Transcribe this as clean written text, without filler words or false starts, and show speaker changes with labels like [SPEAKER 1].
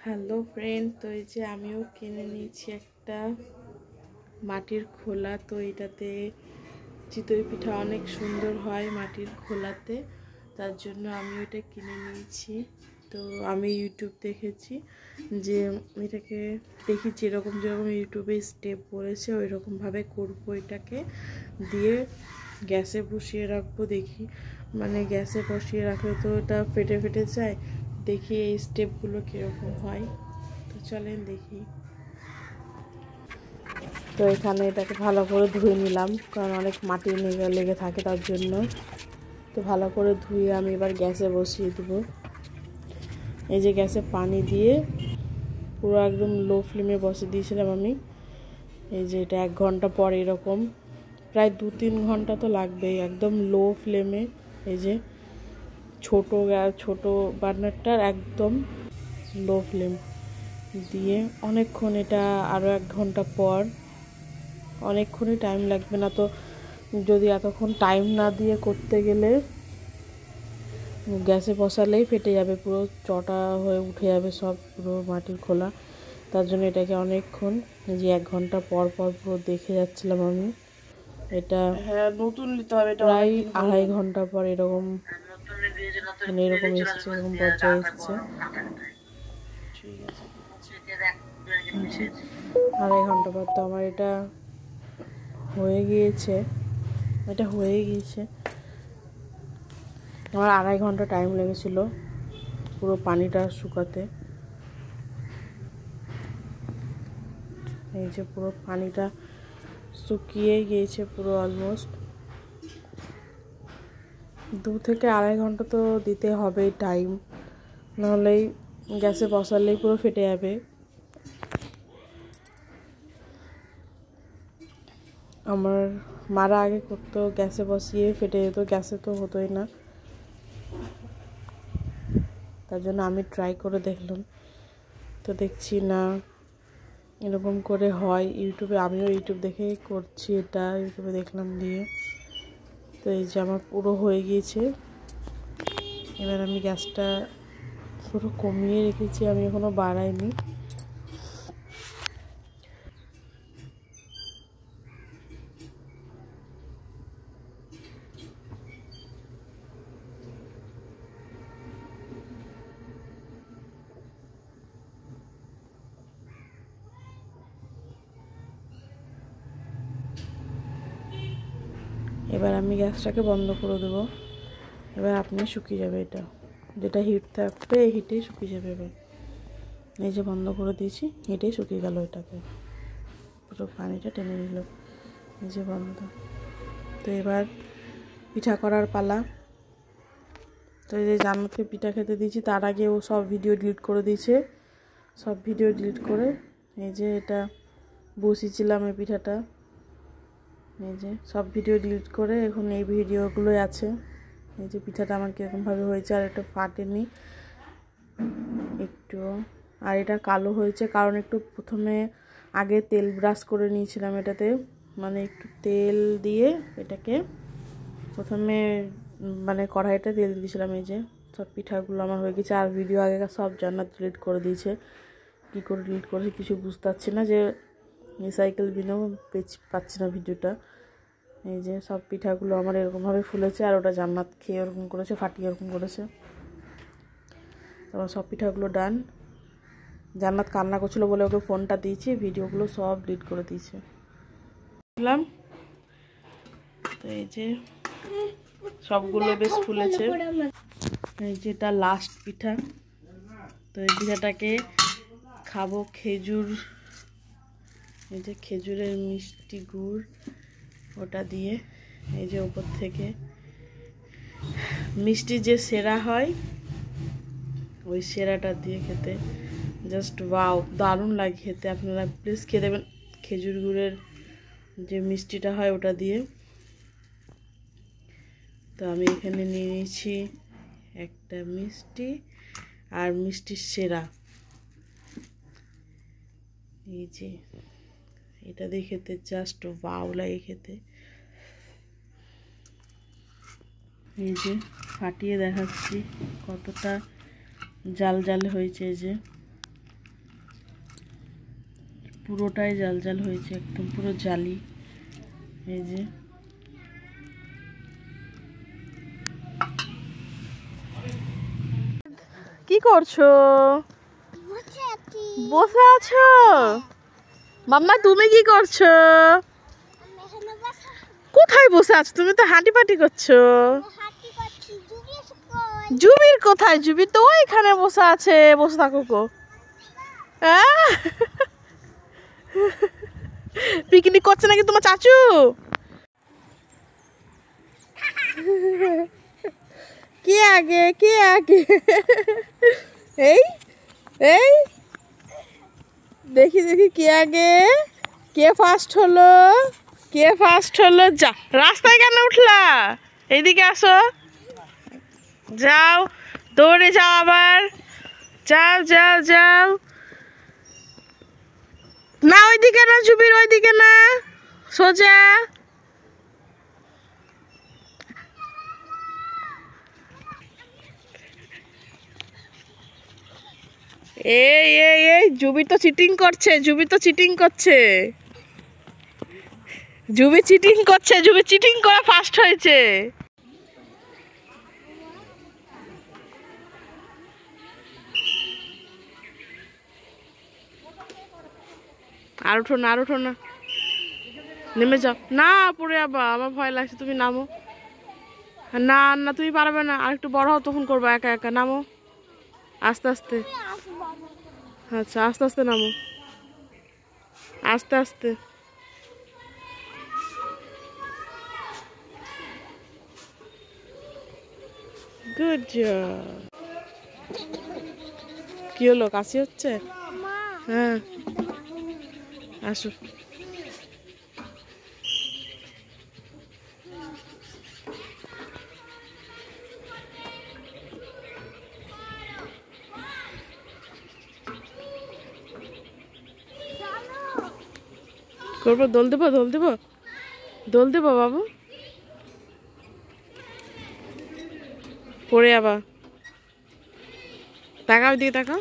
[SPEAKER 1] Hello friend, তো এই যে আমিও কিনে নিয়েছি একটা মাটির খোলা। তো এটাতে চিতই পিঠা অনেক সুন্দর হয় মাটির খোলাতে, তার জন্য আমি এটা কিনে নিয়েছি। তো আমি ইউটিউব দেখেছি যে এটাকে দেখেছি যেরকম ইউটিউবে স্টেপ বলেছে ওই রকমভাবে করবো। এটাকে দিয়ে গ্যাসে বসিয়ে রাখবো। দেখি গ্যাসে বসিয়ে রাখলে তো এটা ফেটে ফেটে যায়, দেখি এই স্টেপগুলো কীরকম হয়। তো চলেন দেখি। তো এখানে এটাকে ভালো করে ধুয়ে নিলাম, কারণ অনেক মাটি লেগে থাকে তার জন্য। তো ভালো করে ধুয়ে আমি এবার গ্যাসে বসিয়ে দেবো। এই যে গ্যাসে পানি দিয়ে পুরো একদম লো ফ্লেমে বসিয়ে দিয়েছিলাম আমি। এই যে এটা 1 ঘন্টা পর এরকম প্রায় 2-3 ঘন্টা তো লাগবেই, একদম লো ফ্লেমে। এই যে ছোট বার্নারটার একদম লো ফ্লেম দিয়ে অনেকক্ষণ, এটা আরও 1 ঘন্টা পর, অনেকক্ষণই টাইম লাগবে না। তো যদি এতক্ষণ টাইম না দিয়ে করতে গেলে গ্যাসে বসালেই ফেটে যাবে, পুরো চটা হয়ে উঠে যাবে সব, পুরো মাটির খোলা। তার জন্য এটাকে অনেকক্ষণ, যে 1 ঘন্টা পর পর পুরো দেখে যাচ্ছিলাম আমি। এটা নতুন নিতে হবে, প্রায় 2.5 ঘন্টা পর এরকম এরকম এসছে, এরকম পর্যায়ে এসছে। ঠিক আছে, 2.5 ঘন্টা পর তো আমার এটা হয়ে গিয়েছে। আমার 2.5 ঘন্টা টাইম লেগেছিল পুরো পানিটা শুকাতে। এই যে পুরো পানিটা শুকিয়ে গিয়েছে পুরো অলমোস্ট। 2 থেকে 2.5 ঘন্টা তো দিতে হবে টাইম, নাহলেই গ্যাসে বসালেই পুরো ফেটে যাবে। আমার মারা আগে করতো, গ্যাসে বসিয়ে ফেটে যেত, গ্যাসে তো হতোই না। তার জন্য আমি ট্রাই করে দেখলাম, তো দেখছি না এরকম করে হয়। আমিও ইউটিউব দেখেই করছি এটা, ইউটিউবে দেখলাম দিয়ে। তো এই যে আমার পুরো হয়ে গিয়েছে। এবার আমি গ্যাসটা পুরো কমিয়ে রেখেছি, আমি এখনও বাড়াইনি। এবার আমি গ্যাসটাকে বন্ধ করে দেবো। এবার আপনি শুকিয়ে যাবে, এটা যেটা হিট থাকবে এই হিটেই শুকিয়ে যাবে। এবার এই যে বন্ধ করে দিয়েছি, হিটেই শুকিয়ে গেল, এটাকে পুরো পানিটা টেনে নিল। এই যে বন্ধ। তো এবার পিঠা করার পালা। তো এই যে জান্নাতকে পিঠা খেতে দিয়েছি, তার আগে ও সব ভিডিও ডিলিট করে দিয়েছে। সব ভিডিও ডিলিট করে এই যে এটা বসিয়েছিলাম এই পিঠাটা, এই যে সব ভিডিও ডিলিট করে এখন এই ভিডিওগুলোই আছে। এই যে পিঠাটা আমার কীরকমভাবে হয়েছে, আর এটা ফাটেনি একটু, আর এটা কালো হয়েছে কারণ একটু প্রথমে আগে তেল ব্রাশ করে নিয়েছিলাম এটাতে, একটু তেল দিয়ে এটাকে প্রথমে কড়াইটা তেল দিয়েছিলাম। এই যে সব পিঠাগুলো আমার হয়ে গেছে, আর ভিডিও আগেকার সব জান্নাত ডিলিট করে দিয়েছে। কী করে ডিলিট করেছে কিছু বুঝতে পারছি না, যে রিসাইকেল বিনেও পাচ্ছি না ভিডিওটা। এই যে সব পিঠাগুলো আমার এরকমভাবে ফুলেছে, আর ওটা জান্নাত খেয়ে ওরকম করেছে, ফাটিয়ে ওরকম করেছে। তারপর সব পিঠাগুলো ডান। জান্নাত কান্না করছিল বলে ওকে ফোনটা দিয়েছি, ভিডিওগুলো সব ডিলিট করে দিয়েছে। বুঝলাম। তো এই যে সবগুলো বেশ ফুলেছে। এই যেটা লাস্ট পিঠা। তো এই পিঠাটাকে খাবো খেজুর, এই যে খেজুরের মিষ্টি গুড় ওটা দিয়ে, এই যে উপর থেকে মিষ্টি যে সেরা হয় ওই সেরাটা দিয়ে খেতে জাস্ট ওয়াও, দারুণ লাগে খেতে। আপনারা প্লিজ খেয়ে দেবেন খেজুর গুড়ের যে মিষ্টিটা হয় ওটা দিয়ে। তো আমি এখানে নিয়ে নিয়েছি একটা মিষ্টি আর মিষ্টির সেরা। এই যে এটা দিয়ে খেতে জাস্ট ওয়াও লাগে খেতে। এই যে ফাটিয়ে দেখাচ্ছি কতটা জাল জাল হয়েছে। এই যে পুরোটাই জাল জাল হয়েছে, একদম পুরো জালি। এই যে কি করছো? বসে আছো? মাম্মা তুমি কি করছো? কোথায় বসে আছো? তুমি তো হাঁটি পাটি করছো। জুবির কোথায়? জুবির তো ওইখানে বসে আছে। বসে থাকো গো। পিকনিক করছে নাকি তোমার চাচু? কে আগে কে আগে? এই এই দেখি দেখি কে আগে, কে ফার্স্ট হলো, কে ফার্স্ট হলো। যা, রাস্তায় কেন উঠলা? এইদিকে আসো, যাও, দৌড়ে যাও আবার, যাও যাও যাও। না ওইদিকে না জুবির, ওইদিকে না, সোজা। এই এই এই জুবি তো চিটিং করছে, জুবি তো চিটিং করছে, জুবি চিটিং করছে, জুবি চিটিং করে ফার্স্ট হয়েছে। আর উঠো না, আর উঠো না, নেমে যাও। না পড়ে যাবা, আমার ভয় লাগছে, তুমি নামো। না না তুমি পারবে না, আর একটু বড় হও তখন করবো একা একা। নামো আস্তে আস্তে। আচ্ছা আস্তে আস্তে নামো, আস্তে আস্তে। Good job. কি হলো, কাশি হচ্ছে? হ্যাঁ আসো। করবো, দোল দেবো, দোল দেবো, দোল দেবো বাবু। পড়ে যাবা, তাকাও, দিকে তাকাও।